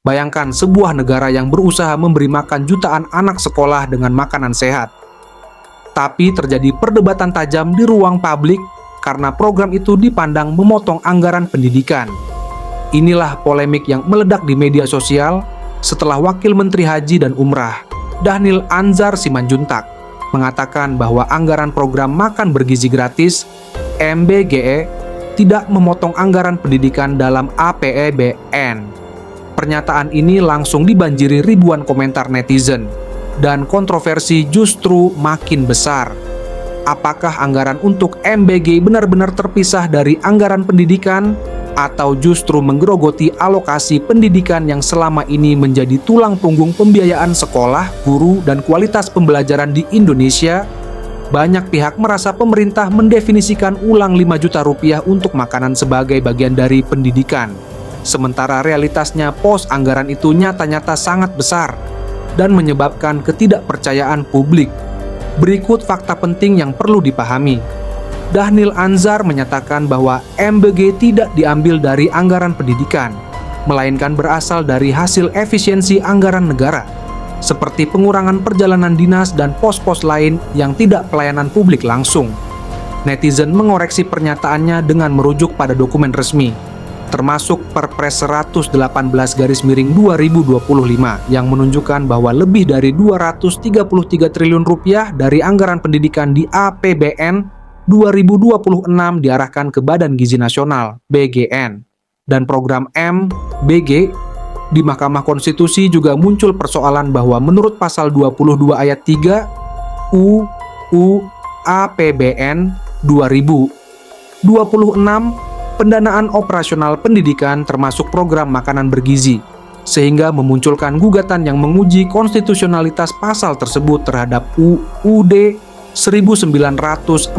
Bayangkan sebuah negara yang berusaha memberi makan jutaan anak sekolah dengan makanan sehat. Tapi terjadi perdebatan tajam di ruang publik karena program itu dipandang memotong anggaran pendidikan. Inilah polemik yang meledak di media sosial setelah Wakil Menteri Haji dan Umrah, Dhanil Anzar Simanjuntak, mengatakan bahwa anggaran program makan bergizi gratis (MBGE) tidak memotong anggaran pendidikan dalam APBN. Pernyataan ini langsung dibanjiri ribuan komentar netizen, dan kontroversi justru makin besar. Apakah anggaran untuk MBG benar-benar terpisah dari anggaran pendidikan, atau justru menggerogoti alokasi pendidikan yang selama ini menjadi tulang punggung pembiayaan sekolah, guru, dan kualitas pembelajaran di Indonesia? Banyak pihak merasa pemerintah mendefinisikan ulang 5 juta rupiah untuk makanan sebagai bagian dari pendidikan. Sementara realitasnya pos anggaran itu nyata-nyata sangat besar dan menyebabkan ketidakpercayaan publik. Berikut fakta penting yang perlu dipahami. Dhanil Anzar menyatakan bahwa MBG tidak diambil dari anggaran pendidikan, melainkan berasal dari hasil efisiensi anggaran negara, seperti pengurangan perjalanan dinas dan pos-pos lain yang tidak pelayanan publik langsung. Netizen mengoreksi pernyataannya dengan merujuk pada dokumen resmi, termasuk Perpres 118/2025 yang menunjukkan bahwa lebih dari 233 triliun rupiah dari anggaran pendidikan di APBN 2026 diarahkan ke Badan Gizi Nasional (BGN) dan program MBG. Di Mahkamah Konstitusi juga muncul persoalan bahwa menurut pasal 22 ayat 3 UU APBN 2026, pendanaan operasional pendidikan termasuk program makanan bergizi, sehingga memunculkan gugatan yang menguji konstitusionalitas pasal tersebut terhadap UUD 1945.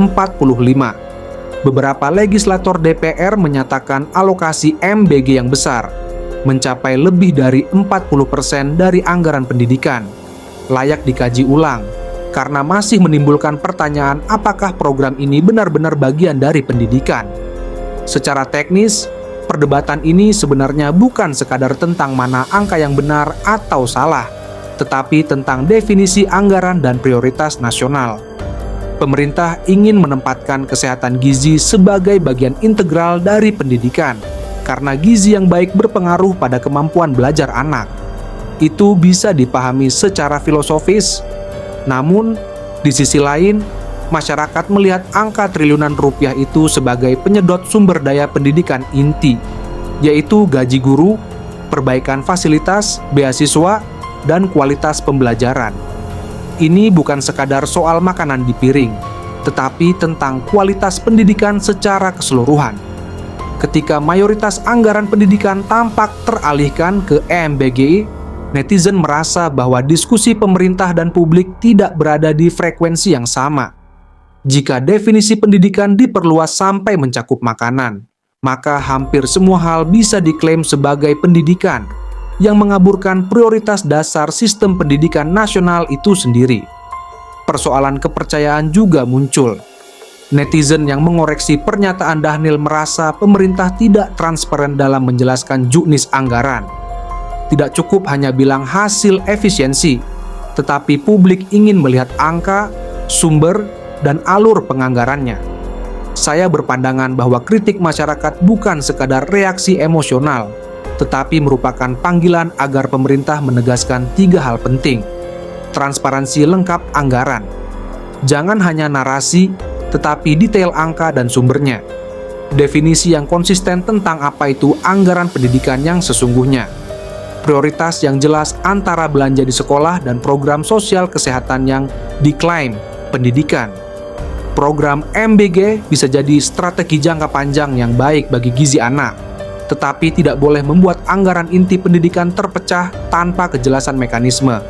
Beberapa legislator DPR menyatakan alokasi MBG yang besar, mencapai lebih dari 40% dari anggaran pendidikan, layak dikaji ulang, karena masih menimbulkan pertanyaan apakah program ini benar-benar bagian dari pendidikan. Secara teknis, perdebatan ini sebenarnya bukan sekadar tentang mana angka yang benar atau salah, tetapi tentang definisi anggaran dan prioritas nasional. Pemerintah ingin menempatkan kesehatan gizi sebagai bagian integral dari pendidikan, karena gizi yang baik berpengaruh pada kemampuan belajar anak. Itu bisa dipahami secara filosofis, namun di sisi lain, masyarakat melihat angka triliunan rupiah itu sebagai penyedot sumber daya pendidikan inti, yaitu gaji guru, perbaikan fasilitas, beasiswa, dan kualitas pembelajaran. Ini bukan sekadar soal makanan di piring, tetapi tentang kualitas pendidikan secara keseluruhan. Ketika mayoritas anggaran pendidikan tampak teralihkan ke MBG, netizen merasa bahwa diskusi pemerintah dan publik tidak berada di frekuensi yang sama. Jika definisi pendidikan diperluas sampai mencakup makanan, maka hampir semua hal bisa diklaim sebagai pendidikan, yang mengaburkan prioritas dasar sistem pendidikan nasional itu sendiri. Persoalan kepercayaan juga muncul. Netizen yang mengoreksi pernyataan Dhanil merasa pemerintah tidak transparan dalam menjelaskan juknis anggaran. Tidak cukup hanya bilang hasil efisiensi, tetapi publik ingin melihat angka, sumber, dan alur penganggarannya. Saya berpandangan bahwa kritik masyarakat bukan sekadar reaksi emosional, tetapi merupakan panggilan agar pemerintah menegaskan 3 hal penting. Transparansi lengkap anggaran. Jangan hanya narasi, tetapi detail angka dan sumbernya. Definisi yang konsisten tentang apa itu anggaran pendidikan yang sesungguhnya. Prioritas yang jelas antara belanja di sekolah dan program sosial kesehatan yang diklaim pendidikan. Program MBG bisa jadi strategi jangka panjang yang baik bagi gizi anak, tetapi tidak boleh membuat anggaran inti pendidikan terpecah tanpa kejelasan mekanisme.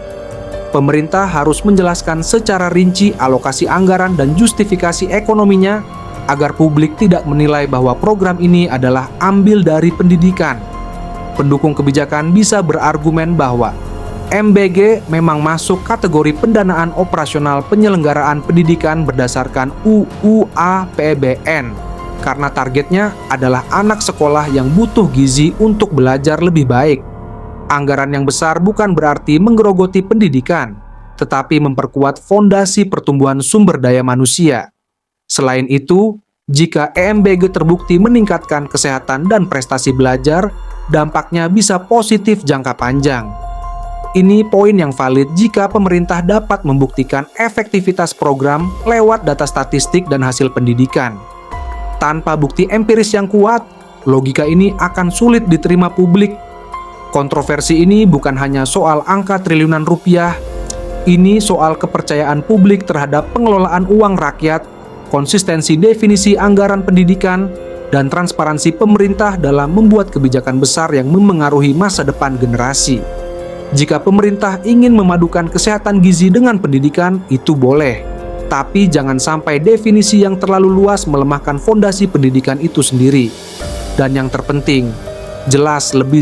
Pemerintah harus menjelaskan secara rinci alokasi anggaran dan justifikasi ekonominya agar publik tidak menilai bahwa program ini adalah ambil dari pendidikan. Pendukung kebijakan bisa berargumen bahwa MBG memang masuk kategori pendanaan operasional penyelenggaraan pendidikan berdasarkan UU APBN karena targetnya adalah anak sekolah yang butuh gizi untuk belajar lebih baik. Anggaran yang besar bukan berarti menggerogoti pendidikan, tetapi memperkuat fondasi pertumbuhan sumber daya manusia. Selain itu, jika EMBG terbukti meningkatkan kesehatan dan prestasi belajar, dampaknya bisa positif jangka panjang. Ini poin yang valid jika pemerintah dapat membuktikan efektivitas program lewat data statistik dan hasil pendidikan. Tanpa bukti empiris yang kuat, logika ini akan sulit diterima publik. Kontroversi ini bukan hanya soal angka triliunan rupiah, ini soal kepercayaan publik terhadap pengelolaan uang rakyat, konsistensi definisi anggaran pendidikan, dan transparansi pemerintah dalam membuat kebijakan besar yang memengaruhi masa depan generasi. Jika pemerintah ingin memadukan kesehatan gizi dengan pendidikan, itu boleh. Tapi jangan sampai definisi yang terlalu luas melemahkan fondasi pendidikan itu sendiri. Dan yang terpenting, jelas lebih